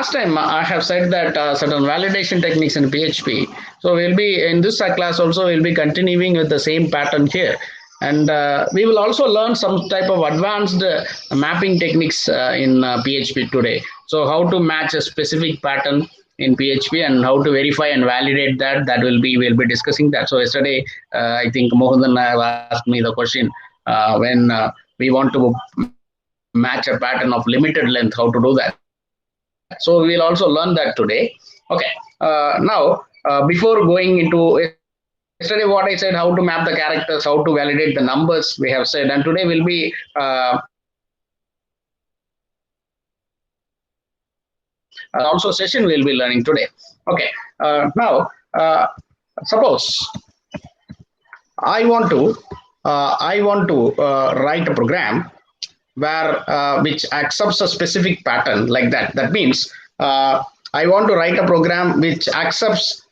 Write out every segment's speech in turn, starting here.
last time I have said that certain validation techniques in PHP. So we'll be in this class also, we'll be continuing with the same pattern here. And we will also learn some type of advanced mapping techniques in PHP today. So how to match a specific pattern in PHP and how to verify and validate that, we'll be discussing that. So yesterday, I think Mohan have asked me the question when we want to match a pattern of limited length, how to do that. So we'll also learn that today. Okay. Now, before going into yesterday, what I said, how to map the characters, how to validate the numbers, we have said, and today we'll be also session we'll be learning today. Okay. Now, suppose I want to write a program where which accepts a specific pattern like that. That means I want to write a program which accepts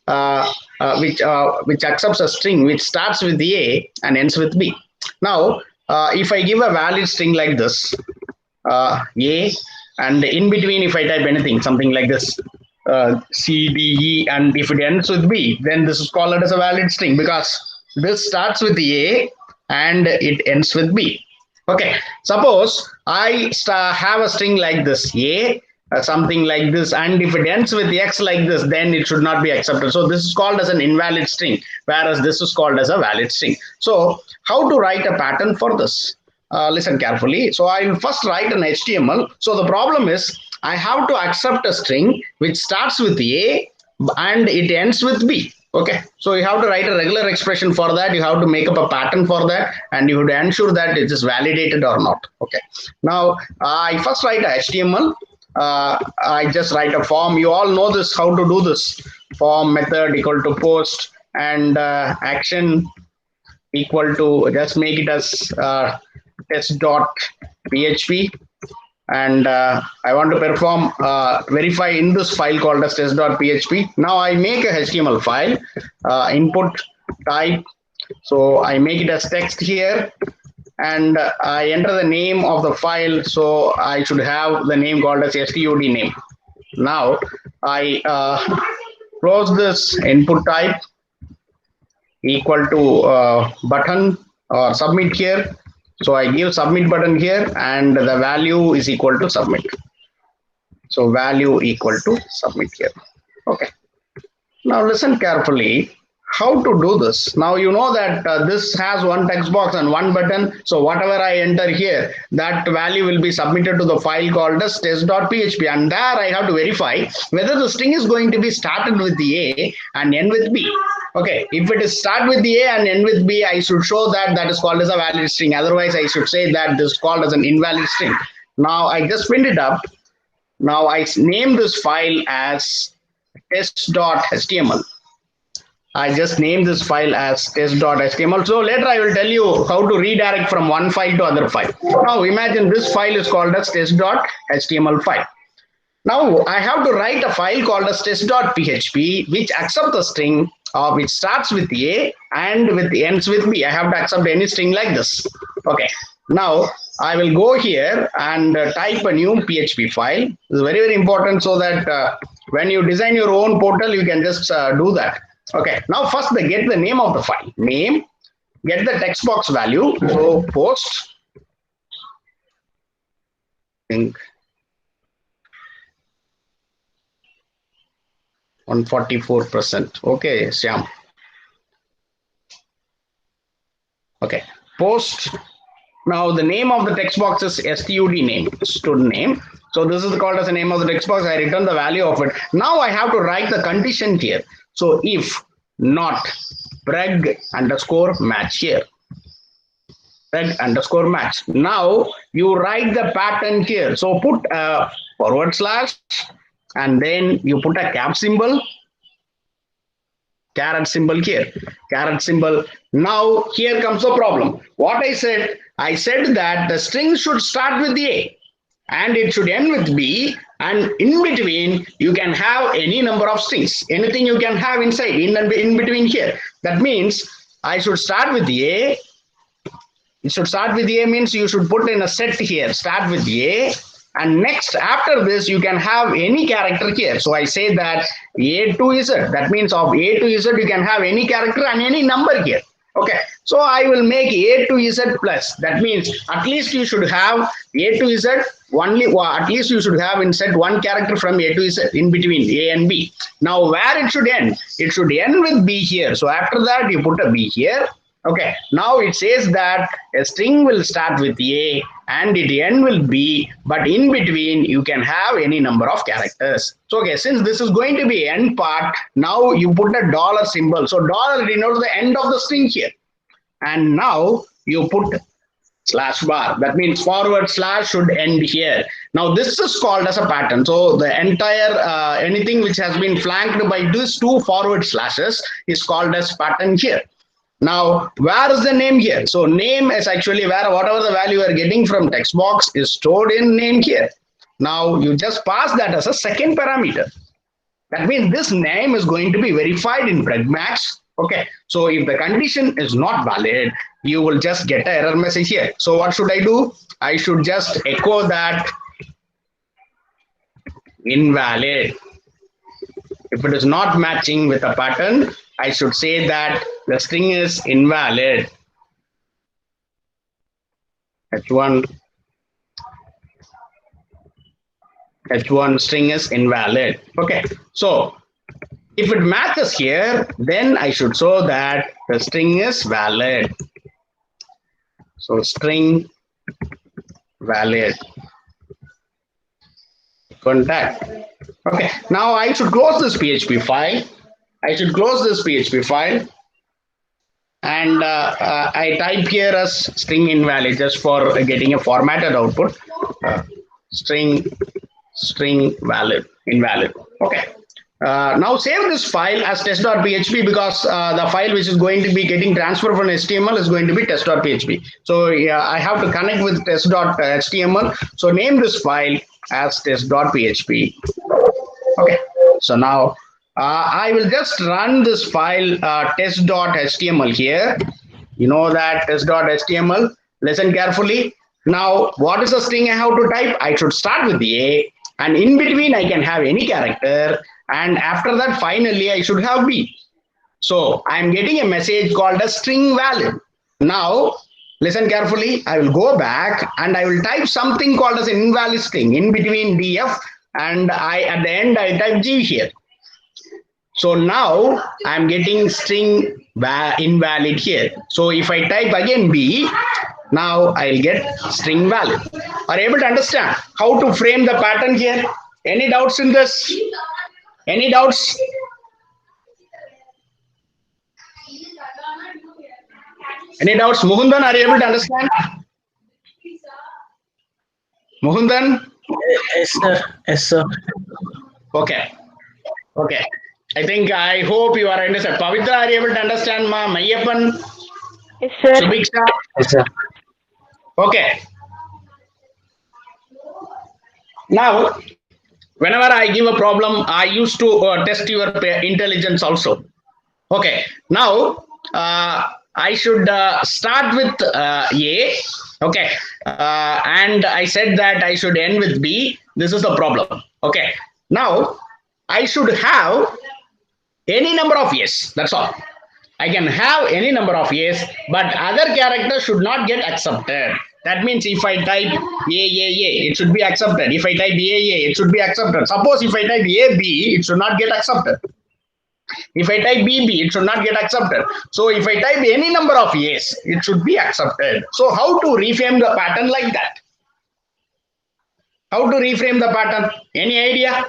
which accepts a string which starts with A and ends with B. Now, if I give a valid string like this, A, and in between if I type anything, something like this, C, D, E, and if it ends with B, then this is called as a valid string because this starts with A and it ends with B. Okay, suppose I have a string like this, A, something like this, and if it ends with X like this, then it should not be accepted. So this is called as an invalid string, whereas this is called as a valid string. So how to write a pattern for this? Listen carefully. So I will first write an HTML. So the problem is I have to accept a string which starts with A and it ends with B. Okay, so you have to write a regular expression for that. You have to make up a pattern for that, and you have to ensure that it is validated or not. Okay, now I first write a HTML. I just write a form. You all know this, how to do this. Form method equal to post and action equal to, just make it as test.php. And I want to perform verify in this file called as test.php. Now I make a HTML file, input type. So I make it as text here, and I enter the name of the file. So I should have the name called as std name. Now I close this input type equal to button or submit here. So I give submit button here and the value is equal to submit. So value equal to submit here. Okay. Now listen carefully how to do this. Now you know that this has one text box and one button. So whatever I enter here, that value will be submitted to the file called as test.php, and there I have to verify whether the string is going to be started with the A and end with B. Okay, if it is start with the A and end with B, I should show that that is called as a valid string. Otherwise, I should say that this is called as an invalid string. Now I just print it up. Now I name this file as test.html. I just name this file as test.html. So later I will tell you how to redirect from one file to other file. Now imagine this file is called as test.html file. Now I have to write a file called as test.php which accepts the string which starts with A and ends with B. I have to accept any string like this. Okay. Now I will go here and type a new PHP file. This is very, very important so that when you design your own portal, you can just do that. Okay. Now first get the name of the file. Name, get the text box value. So post. 144%. Okay, Syam. Okay, post. Now the name of the text box is std name, student name. So this is called as the name of the text box. I return the value of it. Now I have to write the condition here. So if not preg underscore match here. Preg underscore match. Now you write the pattern here. So put a / and then you put a cap symbol, caret symbol here, caret symbol. Now here comes the problem. What I said that the string should start with the A and it should end with B, and in between you can have any number of strings, anything you can have inside in between here. That means I should start with the A. It should start with the A means you should put in a set here, start with the A, And next, after this, you can have any character here. So I say that A to Z. That means of A to Z, you can have any character and any number here. Okay, so I will make A to Z plus. That means at least you should have A to Z only, at least you should have inside one character from A to Z in between A and B. Now where it should end? It should end with B here. So after that you put a B here. Okay, now it says that a string will start with A and it end will B, but in between you can have any number of characters. So okay, since this is going to be end part, now you put a dollar symbol. So dollar denotes the end of the string here. And now you put slash bar. That means forward slash should end here. Now this is called as a pattern. So the entire anything which has been flanked by these two forward slashes is called as pattern here. Now, where is the name here? So name is actually where whatever the value you are getting from text box is stored in name here. Now you just pass that as a second parameter. That means this name is going to be verified in Breadmax. Okay, so if the condition is not valid, you will just get an error message here. So what should I do? I should just echo that invalid. If it is not matching with a pattern, I should say that the string is invalid. H1 string is invalid. Okay, so if it matches here, then I should show that the string is valid. So string valid. Contact. Okay, now I should close this PHP file. And I type here as string invalid just for getting a formatted output. String valid, invalid. Okay. Now save this file as test.php because the file which is going to be getting transferred from HTML is going to be test.php. So I have to connect with test.html. So name this file as test.php. Okay. So now I will just run this file test.html here. You know that test.html. Listen carefully. Now, what is the string I have to type? I should start with the A, and in between I can have any character, and after that finally I should have B. So I am getting a message called a string valid. Now listen carefully. I will go back and I will type something called as an invalid string in between df, and at the end I type G here. So now I am getting string invalid here. So if I type again B, now I'll get string valid. Are you able to understand how to frame the pattern here? Any doubts in this? Any doubts? Any doubts? Mukundan, are you able to understand? Mukundan? Yes, sir. Yes, sir. Okay. Okay. I hope you are understand. Pavitra, are you able to understand? Mayappan? Yes, sir. Subiksha? Yes, sir. Okay. Now, whenever I give a problem, I used to test your intelligence also. Okay. Now, I should start with A. Okay. And I said that I should end with B. This is the problem. Okay. Now, I should have any number of A's. That's all. I can have any number of A's, but other characters should not get accepted. That means if I type A, it should be accepted. If I type A, it should be accepted. Suppose if I type A, B, it should not get accepted. If I type B, it should not get accepted. So if I type any number of A's, it should be accepted. So how to reframe the pattern like that? How to reframe the pattern? Any idea?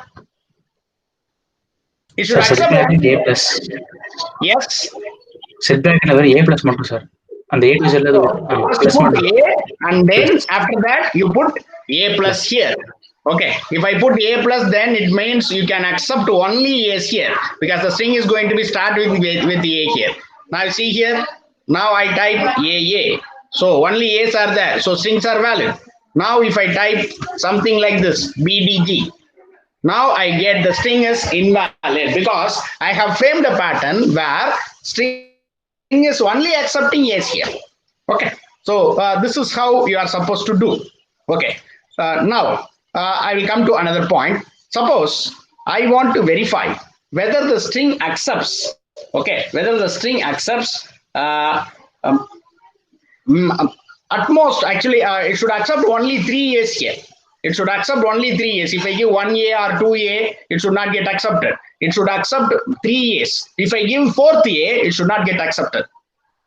It should accept A plus. Yes. Setback A plus மட்டும் sir. And the A to Z plus put A, and then after that you put A plus here. Okay, if I put A plus, then it means you can accept only A's here because the string is going to be started with A here. Now see here, now I type A. So only A's are there, so strings are valid. Now if I type something like this, BDG, now I get the string is invalid because I have framed a pattern where string is only accepting A's here. Okay, so this is how you are supposed to do. Okay, now I will come to another point. Suppose I want to verify whether the string accepts, okay, whether the string accepts um, at most, actually, it should accept only 3 A's here. It should accept only 3 A's. If I give 1A or 2A, it should not get accepted. It should accept 3 A's. If I give fourth A, it should not get accepted.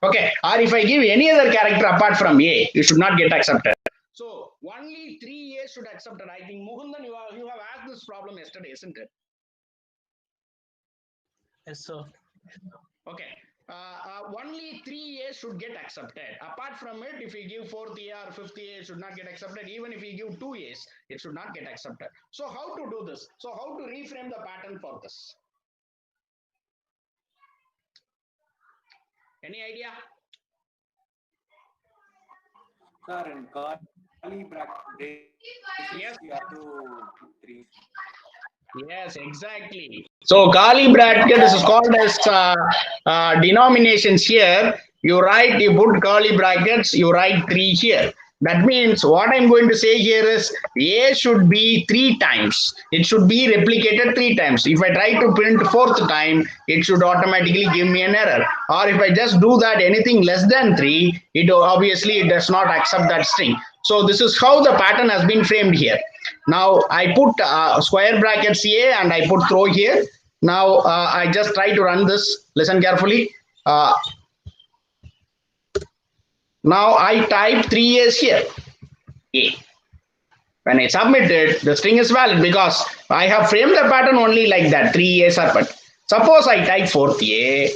Okay. Or if I give any other character apart from A, it should not get accepted. So only 3 A's should accept it. I think Mukundan, you have asked this problem yesterday, isn't it? Yes, sir. Okay. Only 3 A's should get accepted. Apart from it, if you give fourth A or fifth A, it should not get accepted. Even if you give 2 A's, it should not get accepted. So how to do this? So how to reframe the pattern for this? Any idea? Sir, in curly bracket, Yes. you have to put 3. Yes, exactly. So curly bracket is called as denominations here. You put curly brackets, you write 3 here. That means what I'm going to say here is A should be 3 times. It should be replicated 3 times. If I try to print fourth time, it should automatically give me an error. Or if I just do that anything less than 3, it obviously it does not accept that string. So this is how the pattern has been framed here. Now I put square brackets here and I put throw here. Now I just try to run this. Listen carefully. Now I type 3A's here. A. When I submit it, the string is valid because I have framed the pattern only like that. 3A's are but. Suppose I type fourth A.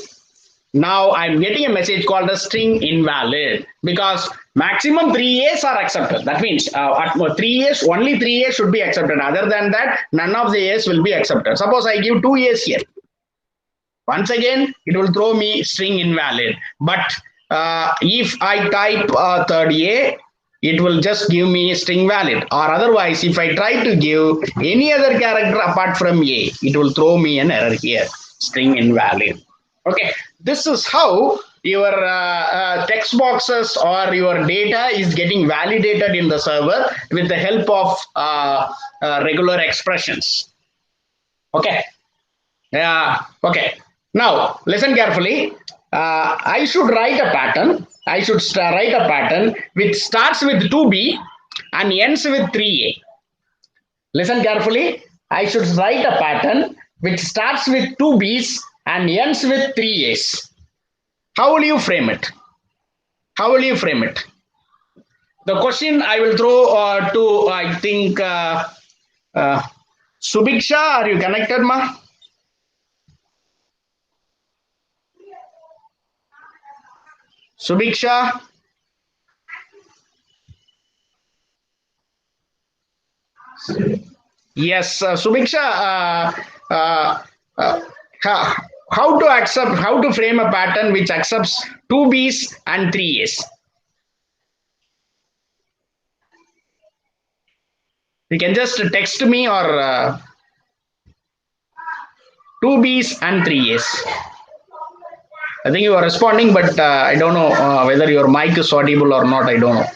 Now I'm getting a message called a string invalid because maximum 3A's are accepted. That means at 3A's, only 3A's should be accepted. Other than that, none of the A's will be accepted. Suppose I give 2A's here. Once again, it will throw me string invalid. But if I type third A, it will just give me string valid. Or otherwise, if I try to give any other character apart from A, it will throw me an error here, string invalid. Okay, this is how your text boxes or your data is getting validated in the server with the help of regular expressions. Okay. Okay. Now listen carefully. I should write a pattern. I should write a pattern which starts with 2B and ends with 3A. Listen carefully. I should write a pattern which starts with 2B's and ends with 3A's. How will you frame it? How will you frame it? The question I will throw to, I think, Subiksha, are you connected, ma? Subiksha? Yes, Subiksha, how to frame a pattern which accepts 2B's and 3A's? You can just text me or 2B's and 3A's. I think you are responding, but I don't know whether your mic is audible or not. I don't know.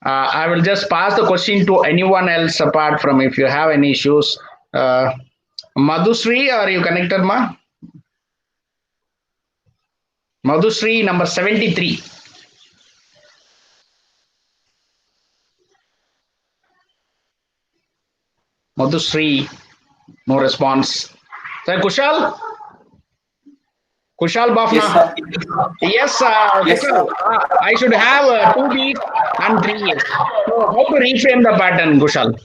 I will just pass the question to anyone else apart from if you have any issues. Madhusri, are you connected, ma? Madhusri, number 73. Madhusri, no response. Sir, Kushal? Kushal Bafna. Yes, Yes, Kushal, I should have 2B and 3A. So how to reframe the pattern, Kushal?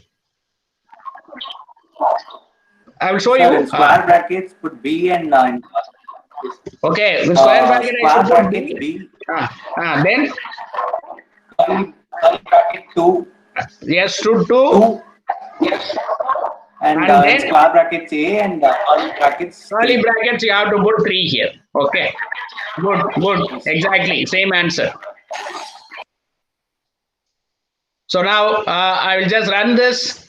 I will show Sir, you. in square brackets, put B and Okay, with square bracket I should put bracket B. B. Then? Curly bracket 2. Yes, to 2. Yes. And then square brackets A and curly brackets 3. Curly brackets, you have to put 3 here. Okay. Good. Exactly. Same answer. So now I will just run this.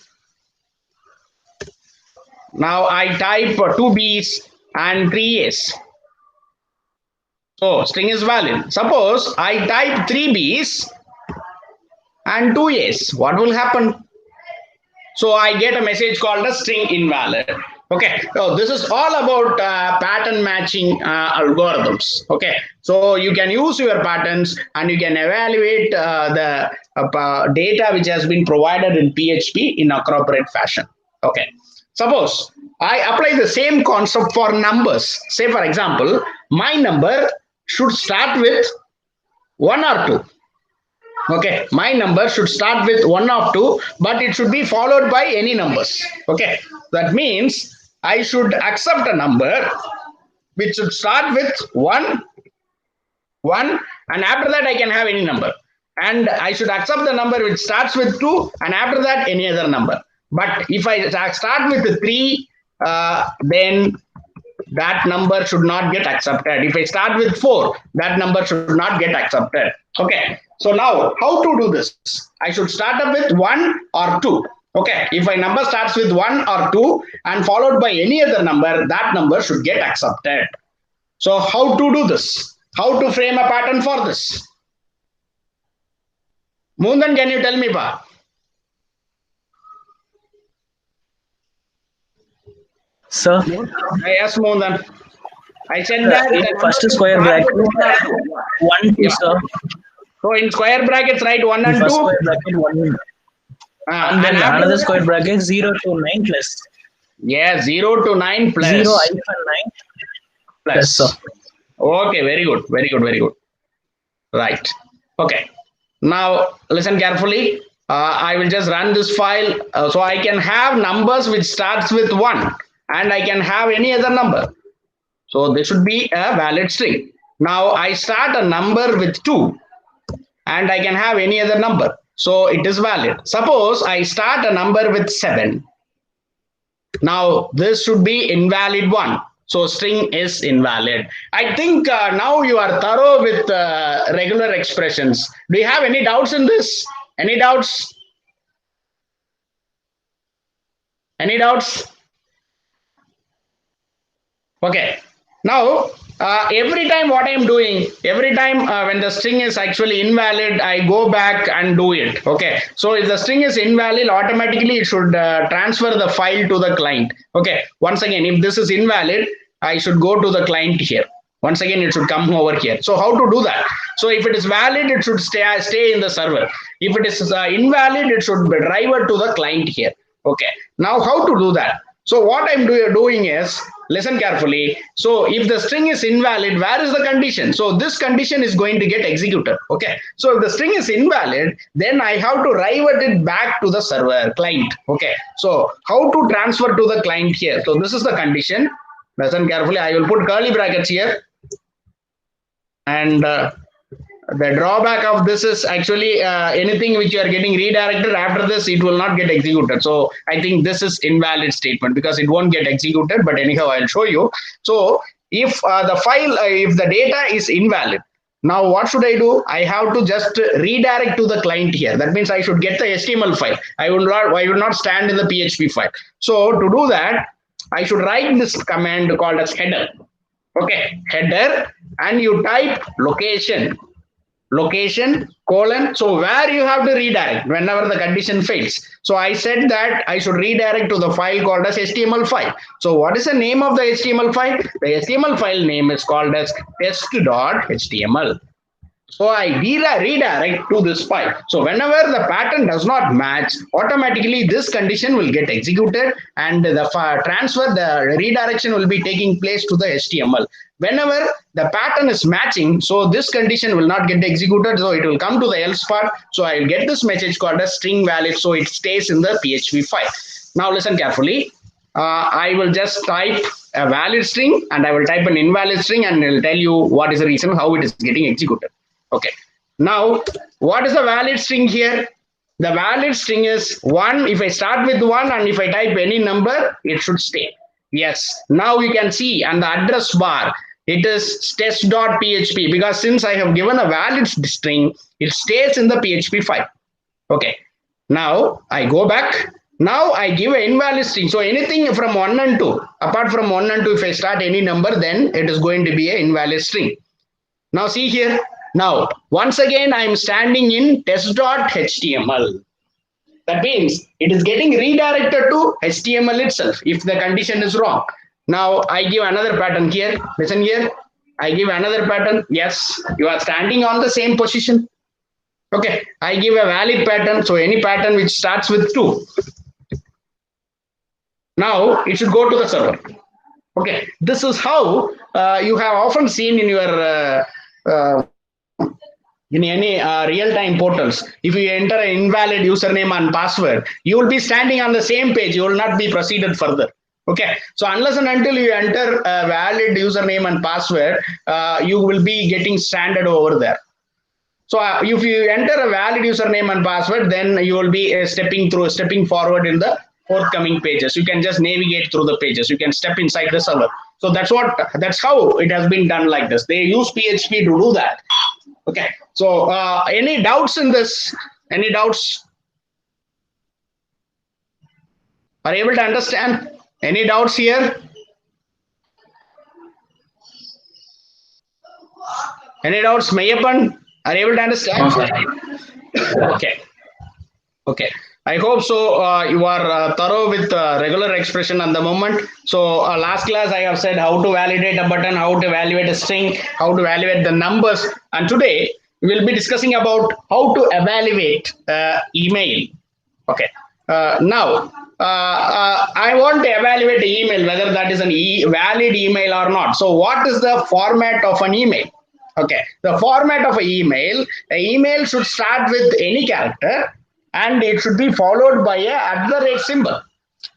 Now I type 2B's and 3A's. So string is valid. Suppose I type 3B's and 2A's. What will happen? So I get a message called a string invalid. Okay, so this is all about pattern matching algorithms. Okay, so you can use your patterns and you can evaluate the data which has been provided in PHP in appropriate fashion. Okay, suppose I apply the same concept for numbers. Say for example, my number should start with 1 or 2. Okay, my number should start with 1 or 2, but it should be followed by any numbers. Okay, that means I should accept a number which should start with 1, and after that I can have any number. And I should accept the number which starts with 2, and after that any other number. But if I start with 3, then that number should not get accepted. If I start with 4, that number should not get accepted. Okay, so now how to do this? I should start up with 1 or 2. Okay, if my number starts with 1 or 2 and followed by any other number, that number should get accepted. So how to do this? How to frame a pattern for this? Mundan, can you tell me, Pa? Sir, Yes, Mundan. I said that first square bracket 1 2, sir. So in square brackets, write 1 and 2. First square bracket 1, and then another square bracket 0 to 9 plus. Yeah, 0 to 9 plus 0 hyphen 9 plus. Sir. Okay, very good, very good, very good. Right. Okay. Now listen carefully. I will just run this file, so I can have numbers which starts with 1, and I can have any other number. So this should be a valid string. Now I start a number with 2, and I can have any other number. So it is valid. Suppose I start a number with 7. Now this should be invalid 1. So string is invalid. I think now you are thorough with regular expressions. Do you have any doubts in this? Any doubts? Any doubts? Okay. Now, every time what I am doing, every time when the string is actually invalid, I go back and do it. Okay. So if the string is invalid, automatically it should transfer the file to the client. Okay. Once again, if this is invalid, I should go to the client here. Once again, it should come over here. So how to do that? So if it is valid, it should stay in the server. If it is invalid, it should be driven to the client here. Okay. Now how to do that? So what I'm doing is, listen carefully. So if the string is invalid, where is the condition? So this condition is going to get executed. Okay. So if the string is invalid, then I have to revert it back to the server client. Okay. So how to transfer to the client here? So this is the condition. Listen carefully. I will put curly brackets here. And the drawback of this is actually anything which you are getting redirected after this, it will not get executed. So I think this is invalid statement because it won't get executed. But anyhow, I'll show you. So if the file, if the data is invalid, now what should I do? I have to just redirect to the client here. That means I should get the HTML file. I will not stand in the PHP file. So to do that, I should write this command called as header. Okay, header, and you type location colon. So where you have to redirect whenever the condition fails. So I said that I should redirect to the file called as HTML file. So what is the name of the HTML file? The HTML file name is called as test.html. So I redirect to this file. So whenever the pattern does not match, automatically this condition will get executed and the the redirection will be taking place to the HTML. Whenever the pattern is matching, so this condition will not get executed. So it will come to the else part. So I will get this message called as string valid. So it stays in the PHP file. Now listen carefully. I will just type a valid string and I will type an invalid string and it will tell you what is the reason how it is getting executed. Okay. Now, what is the valid string here? The valid string is 1. If I start with 1 and if I type any number, it should stay. Yes. Now you can see on the address bar, it is test.php because since I have given a valid string, it stays in the PHP file. Okay. Now I go back. Now I give an invalid string. So anything from 1 and 2, apart from 1 and 2, if I start any number, then it is going to be an invalid string. Now see here, Now, once again, I'm standing in test.html. That means it is getting redirected to HTML itself if the condition is wrong. Now I give another pattern here. Listen here. I give another pattern. Yes, you are standing on the same position. Okay, I give a valid pattern. So any pattern which starts with 2. Now it should go to the server. Okay, this is how you have often seen in your in any real-time portals. If you enter an invalid username and password, you will be standing on the same page. You will not be proceeded further. Okay, so unless and until you enter a valid username and password, you will be getting stranded over there. So if you enter a valid username and password, then you will be stepping forward in the forthcoming pages. You can just navigate through the pages. You can step inside the server. So that's how it has been done like this. They use PHP to do that. Okay. So any doubts in this? Any doubts? Are you able to understand? Any doubts here? Any doubts, Mayappan? Are you able to understand? No, Okay. Okay. I hope so. You are thorough with regular expression at the moment. So last class I have said how to validate a button, how to evaluate a string, how to evaluate the numbers. And today we will be discussing about how to evaluate email. Okay. Now I want to evaluate the email, whether that is an valid email or not. So what is the format of an email? Okay, the format of an email should start with any character and it should be followed by a @ symbol.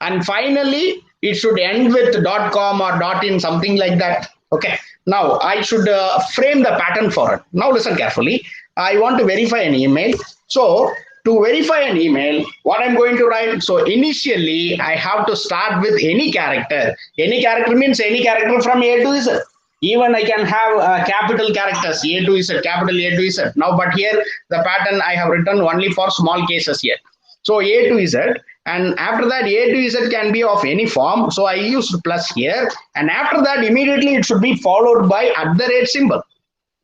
And finally, it should end with .com or .in, something like that. Okay, now I should frame the pattern for it. Now listen carefully. I want to verify an email. So to verify an email, what I'm going to write? So initially, I have to start with any character. Any character means any character from A to Z. Even I can have capital characters, A to Z, capital A to Z. Now, but here the pattern I have written only for small cases here. So A to Z, and after that A to Z can be of any form. So I used plus here, and after that immediately it should be followed by @ symbol.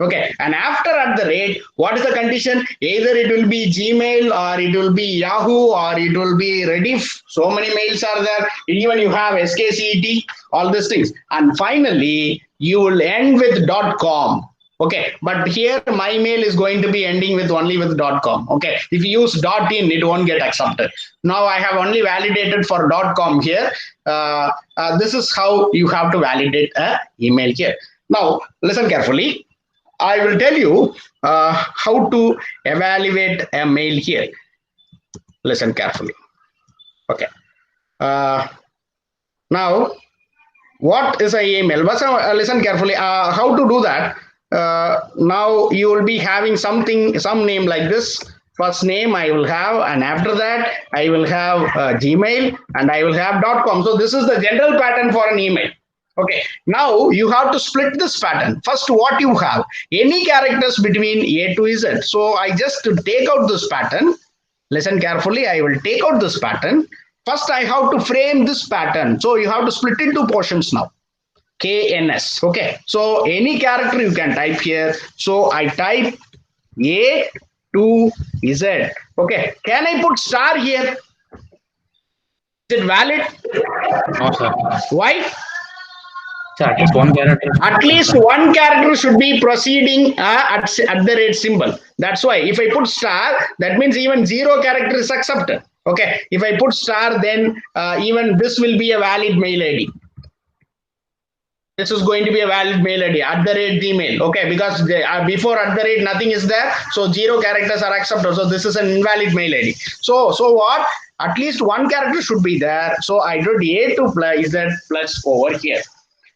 Okay, and after @, what is the condition? Either it will be Gmail or it will be Yahoo or it will be Rediff. So many mails are there. Even you have SKCET, all these things. And finally, you will end with .com. Okay, but here my mail is going to be ending with only with .com. Okay, if you use .in, it won't get accepted. Now I have only validated for .com here. This is how you have to validate an email here. Now listen carefully. I will tell you how to evaluate a mail here. Listen carefully. Okay. Now, what is an email? Listen carefully. How to do that? Now you will be having some name like this. First name I will have, and after that I will have Gmail, and I will have .com. So this is the general pattern for an email. Okay, now you have to split this pattern. First, what you have, any characters between A to Z. So I just to take out this pattern. Listen carefully. I will take out this pattern. First, I have to frame this pattern. So you have to split into portions now. KNS. Okay, so any character you can type here. So I type A to Z. Okay, can I put star here? Is it valid? No, sir. Why? Sir, at least one character. At least one character should be proceeding at @ symbol. That's why if I put star, that means even 0 character is accepted. Okay, if I put star, then even this will be a valid mail ID. This is going to be a valid mail ID @ Gmail. Okay, because before @ nothing is there, so 0 characters are accepted. So this is an invalid mail ID. So what? At least one character should be there. So I did A to Z plus over here.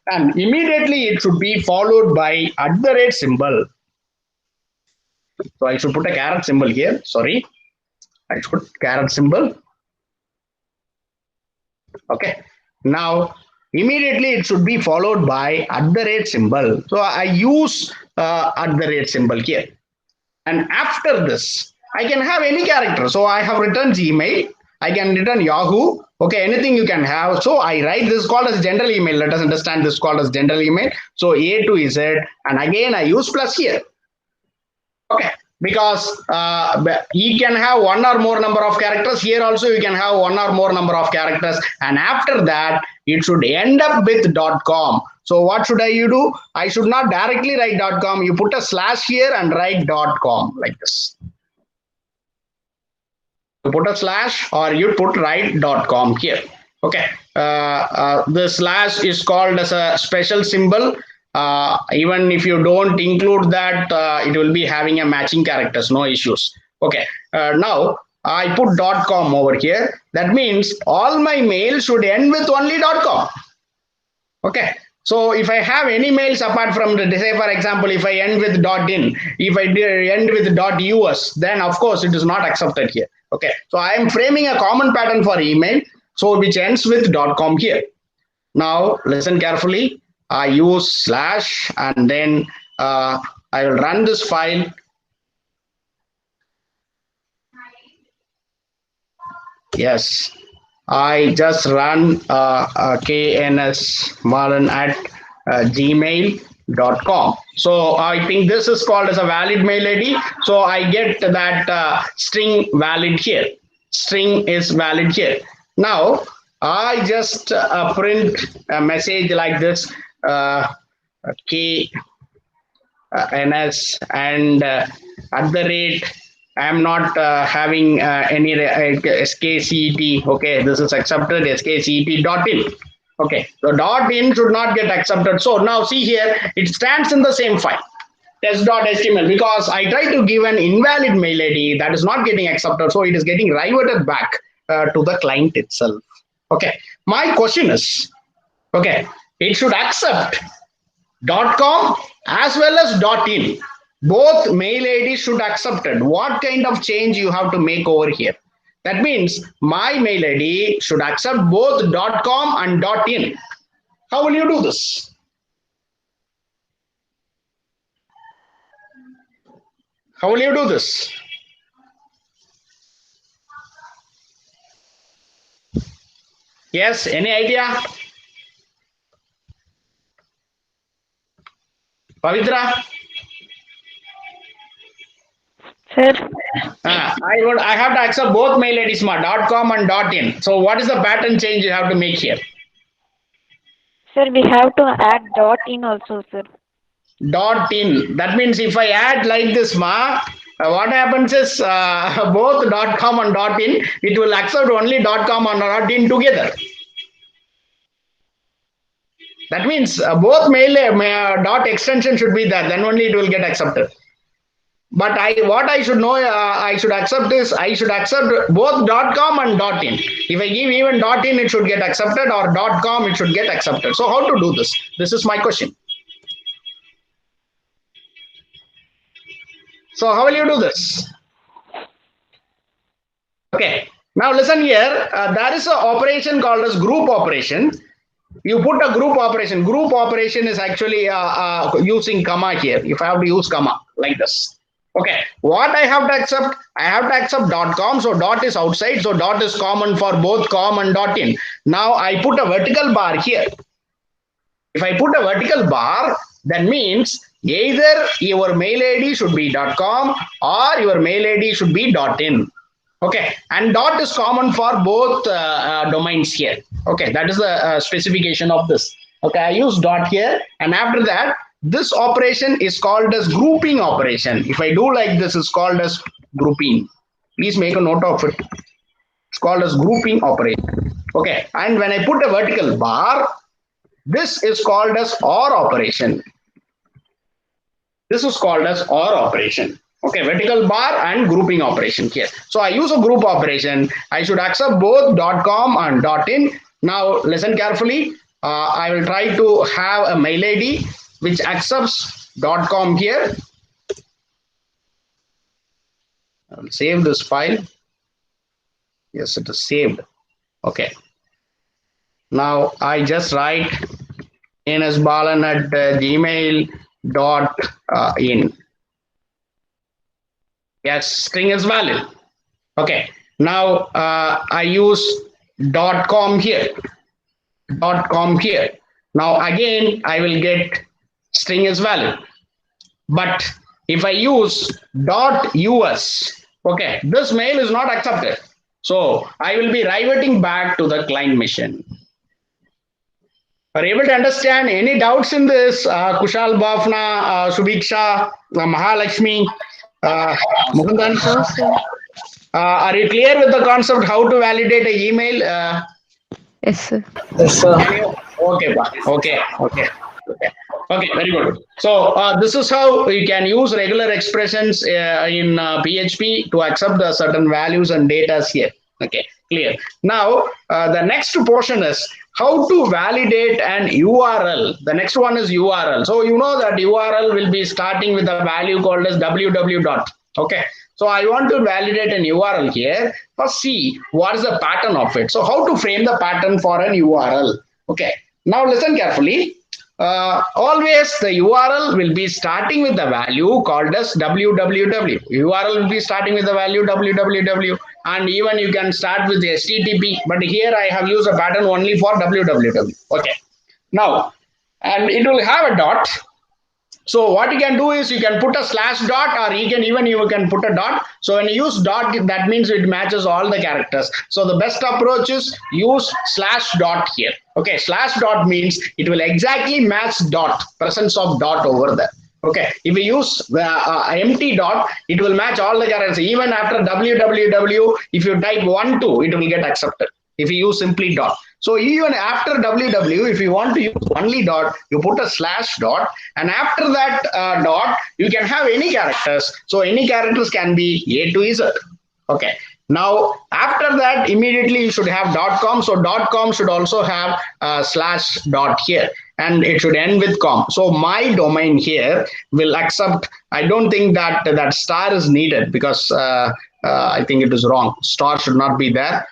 And immediately it should be followed by @ symbol. So I should put a caret symbol here. Sorry, I should put caret symbol. Okay. Now immediately it should be followed by @ symbol. So I use @ symbol here. And after this, I can have any character. So I have written Gmail. I can return Yahoo. Okay, anything you can have. So I write this called as general email. Let us understand this called as general email. So A to Z, and again I use plus here. Okay, because he can have one or more number of characters. Here also you can have one or more number of characters, and after that it should end up with .com. So what should you do? I should not directly write .com. You put a slash here and write .com like this. You put a slash or you put write .com here. Okay, the slash is called as a special symbol. Even if you don't include that, it will be having a matching characters, no issues. Okay, now I put .com over here. That means all my mail should end with only .com. Okay, so if I have any mails apart from the, say for example, if I end with .in, if I end with .us, then of course it is not accepted here. Okay, so I am framing a common pattern for email, so which ends with .com here. Now listen carefully. I use slash and then I will run this file. Yes, I just run knsmalan at gmail.com. So I think this is called as a valid mail ID. So I get that string valid here. String is valid here. Now I just print a message like this. KNS and at the rate I am not having any skcet. Okay, this is accepted skcet.in. Okay, so .in should not get accepted. So now see here, it stands in the same file test.html because I try to give an invalid mail ID that is not getting accepted. So it is getting reverted back to the client itself. Okay, my question is, okay, it should accept .com as well as .in. Both mail IDs should accepted. What kind of change you have to make over here? That means my mail ID should accept both .com and .in. How will you do this? How will you do this? Yes, any idea? Pavitra? Sir, I have to accept both mail IDs, .com and .in. So what is the pattern change you have to make here? sir, we have to add .in also, sir. .in. That means if I add like this, what happens is both .com and .in, it will accept only .com and .in together. That means both mail dot extension should be there. Then only it will get accepted. But what I should know, I should accept is I should accept both .com and .in. If I give even .in, it should get accepted, or .com, it should get accepted. So how to do this? This is my question. So how will you do this? Okay. Now listen here. There is an operation called as group operation. You put a group operation. Group operation is actually using comma here. If I have to use comma like this. Okay, what I have to accept? I have to accept .com. So dot is outside. So dot is common for both com and .in. Now I put a vertical bar here. If I put a vertical bar, that means either your mail ID should be .com or your mail ID should be .in. Okay, and dot is common for both domains here. Okay, that is the specification of this. Okay, I use dot here, and after that, this operation is called as grouping operation. If I do like this, it's called as grouping. Please make a note of it. It's called as grouping operation. Okay, and when I put a vertical bar, this is called as OR operation. This is called as OR operation. Okay, vertical bar and grouping operation here. So I use a group operation. I should accept both .com and .in. Now listen carefully. I will try to have a mail ID which accepts .com here. I will save this file. Yes, it is saved. Okay. Now I just write nsbalan at gmail.in. Yes, string is valid. Okay. Now I use .com here. .com here. Now again I will get string is valid. But if I use .us, okay, this mail is not accepted. So I will be reverting back to the client machine. Are you able to understand? Any doubts in this? Kushal, Bhavna, Subiksha, Mahalakshmi, Mukundan? No, sir. Are you clear with the concept how to validate an email? Yes, sir. Yes, sir. Okay, very good. So this is how you can use regular expressions in PHP to accept the certain values and data here. Okay, clear. Now the next portion is how to validate an URL. The next one is URL. So you know that URL will be starting with a value called as www dot. Okay. So I want to validate an URL here. First, see what is the pattern of it. So how to frame the pattern for an URL. Okay. Now listen carefully. Always the URL will be starting with the value called as www. URL will be starting with the value www, and even you can start with HTTP. But here I have used a pattern only for www. Okay. Now, and it will have a dot. So what you can do is you can put a slash dot, or you can put a dot. So when you use dot, that means it matches all the characters. So the best approach is use slash dot here. Okay, slash dot means it will exactly match dot, presence of dot over there. Okay, if you use the empty dot, it will match all the characters. Even after www, if you type 1, 2, it will get accepted. If you use simply dot. So even after www, if you want to use only dot, you put a slash dot, and after that dot, you can have any characters. So any characters can be A to Z. Okay. Now after that, immediately you should have .com. So .com should also have slash dot here, and it should end with com. So my domain here will accept. I don't think that that star is needed, because I think it is wrong. Star should not be there.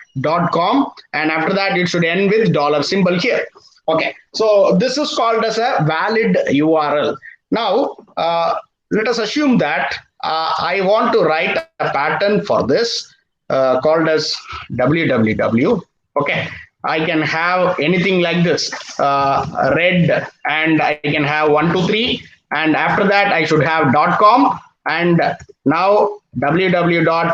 .com, and after that it should end with dollar symbol here. Okay, so this is called as a valid URL. Now let us assume that I want to write a pattern for this called as www. Okay, I can have anything like this, red, and I can have 1, 2, 3, and after that I should have .com, and now www.blue.in,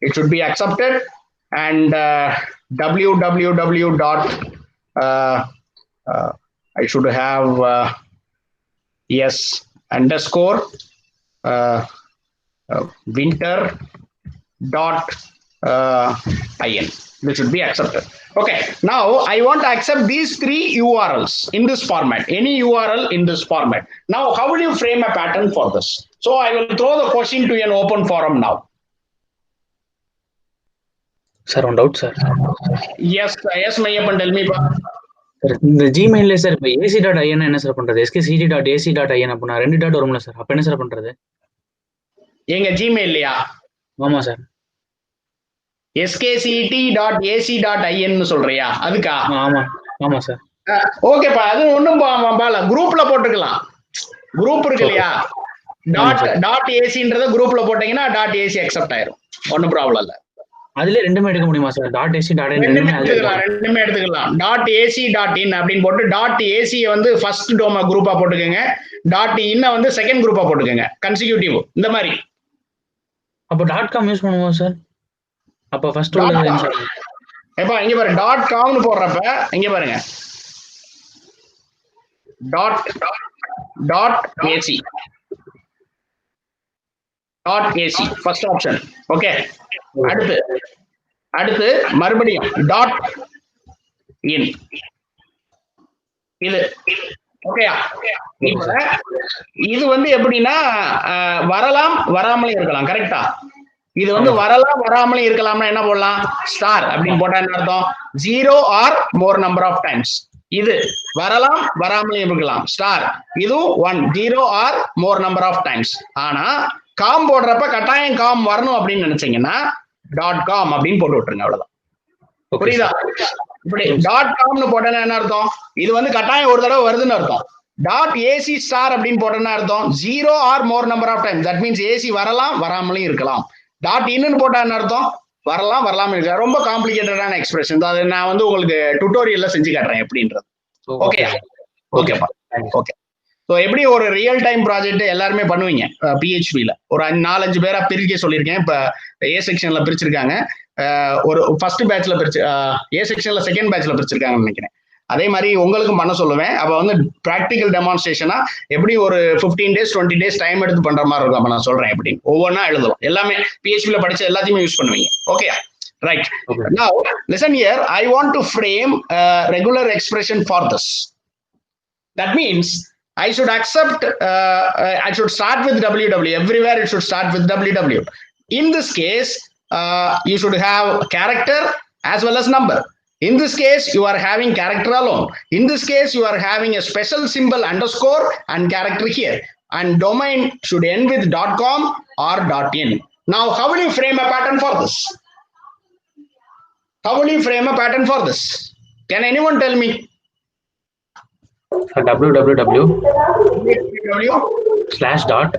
it should be accepted, and www. I should have yes underscore winter dot in. This should be accepted. Okay, now I want to accept these 3 URLs in this format, any URL in this format. Now, how will you frame a pattern for this? So I will throw the question to an open forum now. Sir, one doubt, sir. Yes, Mayappan, tell me. Sir, இந்த ஜிமெயில்ல sir இப்போ ac.in என்ன sir பண்றது? skcd.ac.in அப்படினா 2 dot வரும்ல sir, அப்ப என்ன sir பண்றது? எங்க ஜிமெயில்லையா? ஆமா சார். skct.ac.in சொல்றியா? அதுக்கா? ஆமா ஆமா சார். ஓகேப்பா, அது ஒண்ணும் குரூப்ல போட்டுக்கலாம். குரூப் இருக்கு இல்லையா, டாட் ஏசின்றத குரூப்ல போட்டீங்கன்னா டாட் ஏசி அக்செப்ட் ஆயிரும், ஒன்னும் ப்ராப்ளம் இல்ல. அதுல ரெண்டுமே எடுக்க முடியுமா sir? Dot AC dot in ரெண்டுமே எடுத்துக்கலாம். டாட் ஏசி டாட் இன் அப்படின்னு போட்டு டாட் ஏசி வந்து ஃபர்ஸ்ட் டோமா குரூப்பா போட்டுக்கோங்க, டாட் இன் வந்து செகண்ட் குரூப்பா போட்டுக்கோங்க, கன்சிக்யூட்டிவ் இந்த மாதிரி. அப்போ டாட் காம் யூஸ் பண்ணுவோம் சார். அப்ப ஃபர்ஸ்ட் உள்ளது என்ன சார்? எப்பா இங்க பாருங்க, டாட் காம்னு போடுறப்ப இங்க பாருங்க, dot AC first option. Okay, அடுத்து மறுபடியும் டாட் இன், இது ஓகேயா? இது வந்து எப்படின்னா வரலாம் வராமலே இருக்கலாம், கரெக்டா? இது வந்து வரலாம் வராமலே இருக்கலாம்னா என்ன போடலாம்? ஸ்டார் அப்படின்னு போட்டா என்ன அர்த்தம்? 0 or more number of times. இது வரலாம் வராமலே இருக்கலாம், ஸ்டார். இது 1, 0 or more number of times. ஆனா காம் போடுறப்ப கட்டாயம் காம் வரணும் அப்படின்னு நினைச்சீங்கன்னா .com அப்படின்னு போட்டு விட்டுருங்க, அவ்வளவுதான். புரியுதா? இப்படி .comனு போட்டேன்னா என்ன அர்த்தம்? இது வந்து கட்டாயம் ஒரு தடவை வருதுன்னு அர்த்தம். .ac ஸ்டார் அப்படின்னு போட்டேன்னா அர்த்தம் 0 or more number of time. That means AC வரலாம் வராமலும் இருக்கலாம். .in போட்டா என்ன அர்த்தம்? வரலாம் வரலாம இருக்கலாம். ரொம்ப காம்ப்ளிகேட்டடான எக்ஸ்பிரஷன். அதை நான் வந்து உங்களுக்கு டுட்டோரியல்ல செஞ்சு காட்டுறேன் எப்படின்றது. ஓகே ஓகேப்பா, ஓகே. ஸோ எப்படி ஒரு ரியல் டைம் ப்ராஜெக்ட் எல்லாருமே பண்ணுவீங்க பிஹெச்பியில் ஒரு 4-5 பேரா பிரிக்க சொல்லியிருக்கேன். இப்போ ஏ செக்ஷன்ல பிரிச்சிருக்காங்க, ஒரு ஃபர்ஸ்ட் பேட்ச்ல பிரிச்சு, ஏ செக்ஷன்ல செகண்ட் பேட்ச்ல பிரிச்சிருக்காங்கன்னு நினைக்கிறேன். அதே மாதிரி உங்களுக்கும் பண்ண சொல்லுவேன். அப்போ வந்து ப்ராக்டிக்கல் டெமான்ஸ்ட்ரேஷனா எப்படி ஒரு 15 days 20 days டைம் எடுத்து பண்ற மாதிரி இருக்கும். அப்போ நான் சொல்றேன் எப்படி ஒவ்வொன்றா எழுதலாம். எல்லாமே பிஹெச்பியில படிச்ச எல்லாத்தையுமே யூஸ் பண்ணுவீங்க. Okay, right. Okay. Now listen here, I want to frame a regular expression for this. That means I should accept, I should start with ww. Everywhere it should start with ww. In this case, you should have character as well as number. In this case, you are having character alone. In this case, you are having a special symbol underscore and character here. And domain should end with .com or .in. Now, how will you frame a pattern for this? How will you frame a pattern for this? Can anyone tell me? www slash dot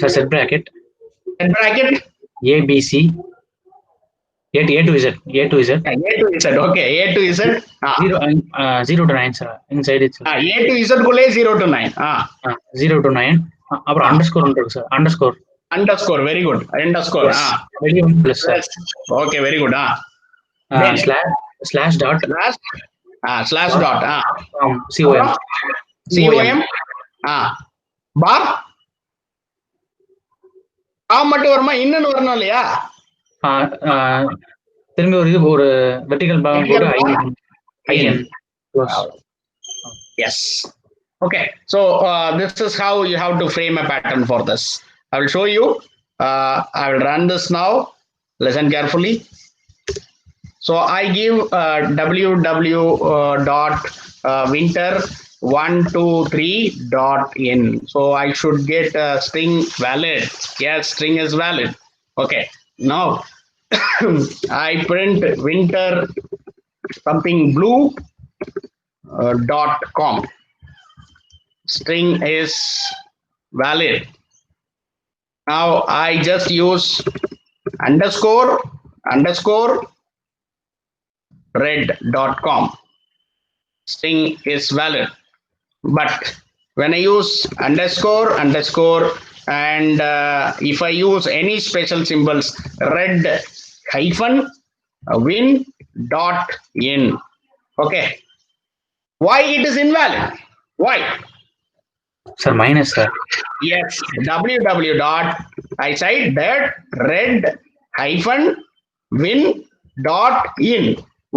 set bracket abc a to z okay, a to z 0 to 9 sir, inside it a to z kulle 0 to 9 0 to 9 apra underscore undu sir, underscore very good, underscore yes. Plus sir. Okay, very good. Slash dot slash dot com bar மட்டும் வருமா, இன்னொன்னு வரணும் இல்லையா? திரும்பி ஒரு vertical பார் போட்டு in. Yes. Okay, so this is how you have to frame a pattern for this. I will show you. I will run this now. Listen carefully. So I give ww dot winter 123.in. So I should get a string valid. Yes, string is valid. Okay, now I print winter something blue .com. String is valid. Now I just use underscore red.com. String is valid. But when I use underscore and if I use any special symbols, red hyphen win dot in. Okay, why it is invalid? Why? Sir, minus sir. Yes, ww dot I said that red hyphen win dot in.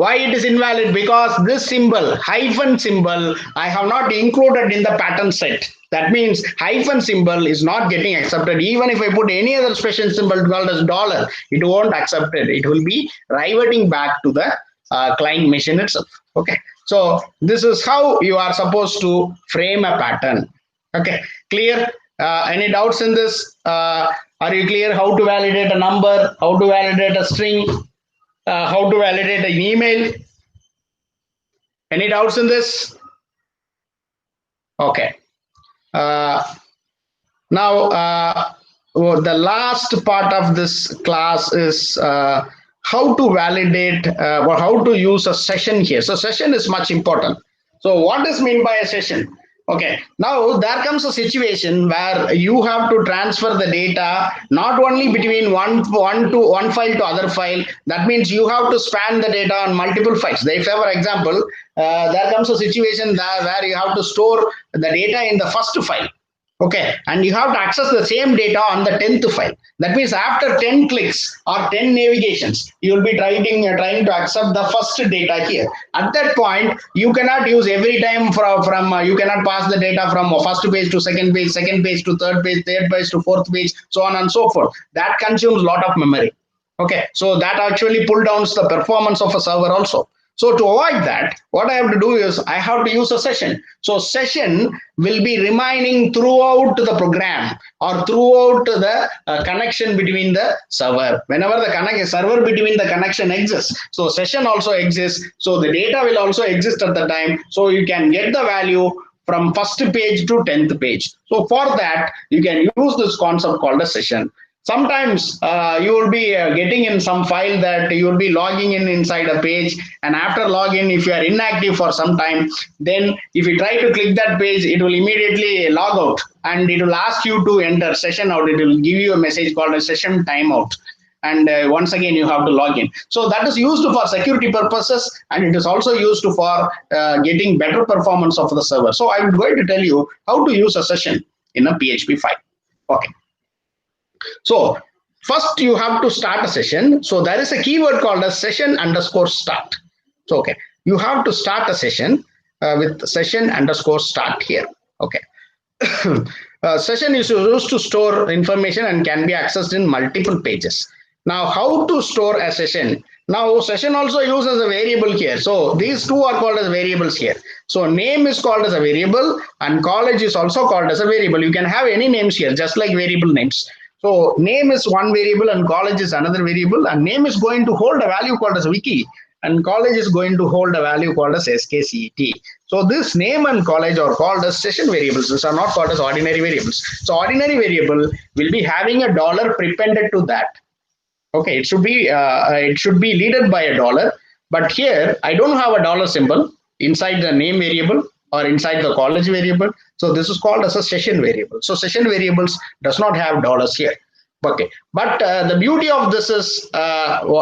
Why it is invalid? Because this symbol, hyphen symbol, I have not included in the pattern set. That means hyphen symbol is not getting accepted. Even if I put any other special symbol called as dollar, it won't accept it. It will be reverting back to the client machine itself. Okay, so this is how you are supposed to frame a pattern. Okay, clear? Any doubts in this? Are you clear how to validate a number, how to validate a string, how to validate an email? Any doubts in this? Okay. Now, the last part of this class is how to validate or how to use a session here. So session is much important. So what is meant by a session? Okay, now there comes a situation where you have to transfer the data not only between one file to other file. That means you have to span the data on multiple files. If, for example, there comes a situation where you have to store the data in the first file. Okay, and you have to access the same data on the 10th file. That means after 10 clicks or 10 navigations, you will be trying to accept the first data here. At that point, you cannot use every time from you cannot pass the data from first page to second page to third page to fourth page, so on and so forth. That consumes a lot of memory. Okay, so that actually pulls down the performance of a server also. So to avoid that, what I have to do is I have to use a session. So session will be remaining throughout the program or throughout the connection between the server. Whenever the server between the connection exists, so session also exists. So the data will also exist at the time. So you can get the value from first page to 10th page. So for that, you can use this concept called a session. sometimes you will be getting in some file that you will be logging in inside a page, and after login, if you are inactive for some time, then if you try to click that page, it will immediately log out and it will ask you to enter session out. It will give you a message called a session timeout, and once again you have to log in. So that is used for security purposes, and it is also used for getting better performance of the server. So I'm going to tell you how to use a session in a PHP file. Okay. So first you have to start a session. So there is a keyword called as session underscore start. So okay, you have to start a session with session underscore start here. Okay. Session is used to store information and can be accessed in multiple pages. Now, how to store a session? Now, session also uses a variable here. So these two are called as variables here. So name is called as a variable and college is also called as a variable. You can have any names here, just like variable names. So name is one variable and college is another variable, and name is going to hold a value called as wiki, and college is going to hold a value called as skcet. So this name and college are called as session variables. These are not called as ordinary variables. So ordinary variable will be having a dollar prepended to that. Okay, it should be leaded by a dollar, but here I don't have a dollar symbol inside the name variable or inside the college variable. So this is called as a session variable. So session variables does not have dollars here. Okay, but the beauty of this is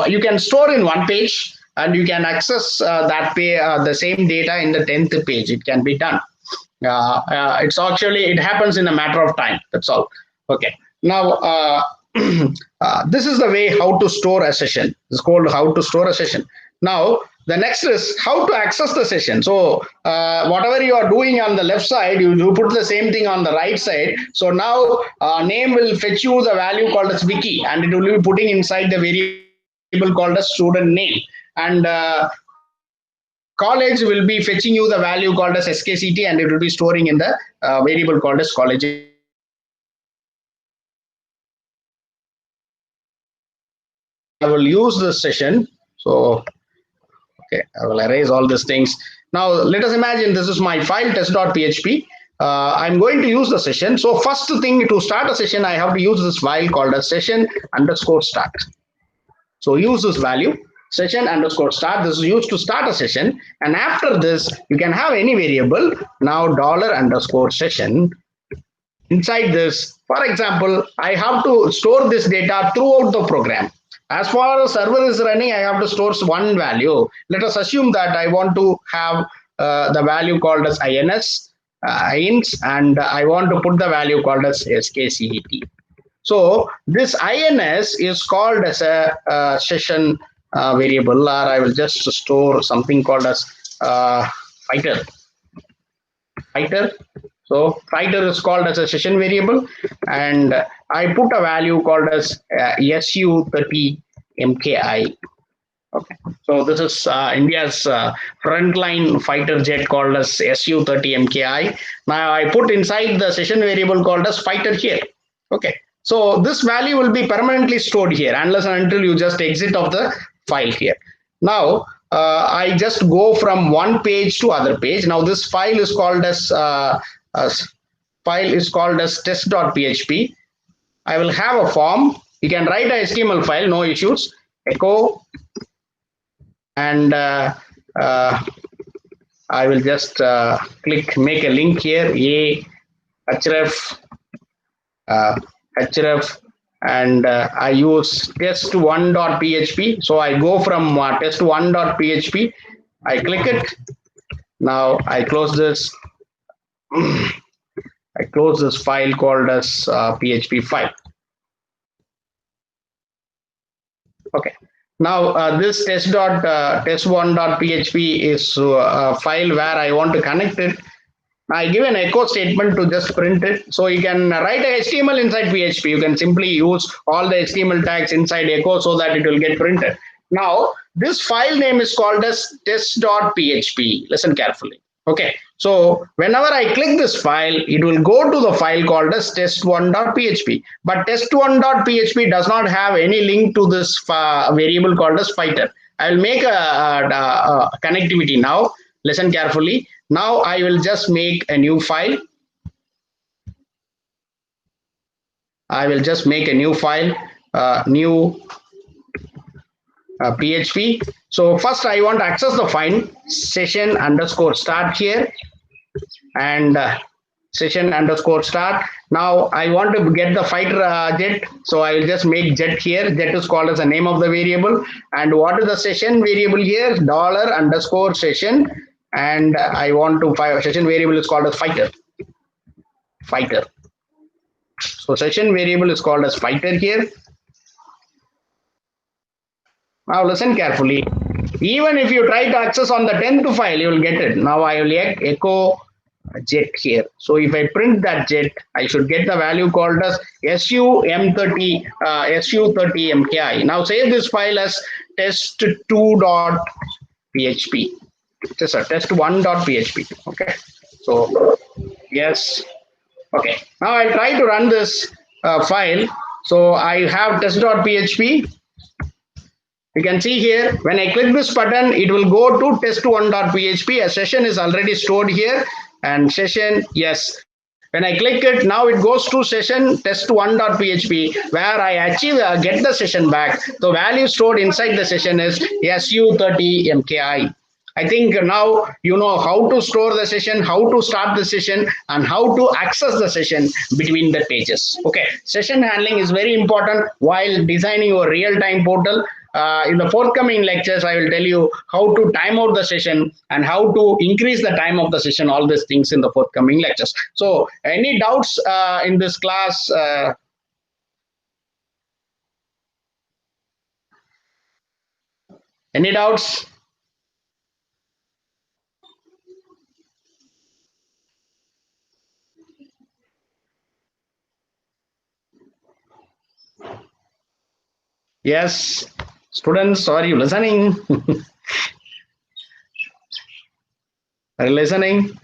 you can store in one page and you can access the same data in the 10th page. It can be done. It happens in a matter of time. That's all. Okay. Now this is the way how to store a session. It's called how to store a session. Now the next is how to access the session. So whatever you are doing on the left side, you put the same thing on the right side. So now name will fetch you the value called as wiki, and it will be putting inside the variable called as student name, and college will be fetching you the value called as skct, and it will be storing in the variable called as college. I will use this session. So okay, I will erase all these things. Now let us imagine this is my file test.php. I'm going to use the session. So first thing, to start a session, I have to use this file called as session underscore start. So use this value session underscore start. This is used to start a session, and after this you can have any variable. Now dollar underscore session. Inside this, for example, I have to store this data throughout the program. As far as server is running, I have to store one value. Let us assume that I want to have the value called as ins, and I want to put the value called as skcet. So this ins is called as a session variable, or I will just store something called as fighter. So fighter is called as a session variable, and I put a value called as su30 mki. Okay, so this is India's frontline fighter jet called as su30 mki. Now I put inside the session variable called as fighter here. Okay, so this value will be permanently stored here unless and until you just exit of the file here. Now I just go from one page to other page. Now this file is called as test.php. I will have a form. You can write a HTML file, no issues. Echo, and I will just make a link here. href, and I use test1.php. So I go from test1.php. I click it. Now I close this. I close this file called as PHP file. Okay. Now this test1.php is a file where I want to connect it. I give an echo statement to just print it. So you can write a HTML inside PHP. You can simply use all the HTML tags inside echo so that it will get printed. Now this file name is called as test.php. Listen carefully. Okay, so whenever I click this file, it will go to the file called as test1.php. But test1.php does not have any link to this variable called as fighter. I will make a connectivity now. Listen carefully. Now I will just make a new file. I will just make a new file, new PHP. So first I want to access the file session underscore start here, and session underscore start. Now I want to get the fighter jet, so I will just make jet here. Jet is called as the name of the variable. And what is the session variable here? Dollar underscore session. And I want to session variable is called as fighter. Fighter. So session variable is called as fighter here. Now listen carefully. Even if you try to access on the 10th file, you will get it. Now I will echo jet here. So if I print that jet, I should get the value called as SUM30 SU30MKI. Now save this file as test2.php. Just a test1.php. Okay. So yes. Okay. Now I'll try to run this file. So I have test.php. You can see here, when I click this button, it will go to test1.php. A session is already stored here, and session, yes. When I click it, now it goes to session test1.php, where I actually get the session back. The value stored inside the session is SU30MKI. I think now you know how to store the session, how to start the session, and how to access the session between the pages. Okay, session handling is very important while designing your real-time portal. In the forthcoming lectures, I will tell you how to time out the session and how to increase the time of the session, all these things in the forthcoming lectures. So any doubts in this class? Any doubts? Yes, students, are you listening? Are you listening?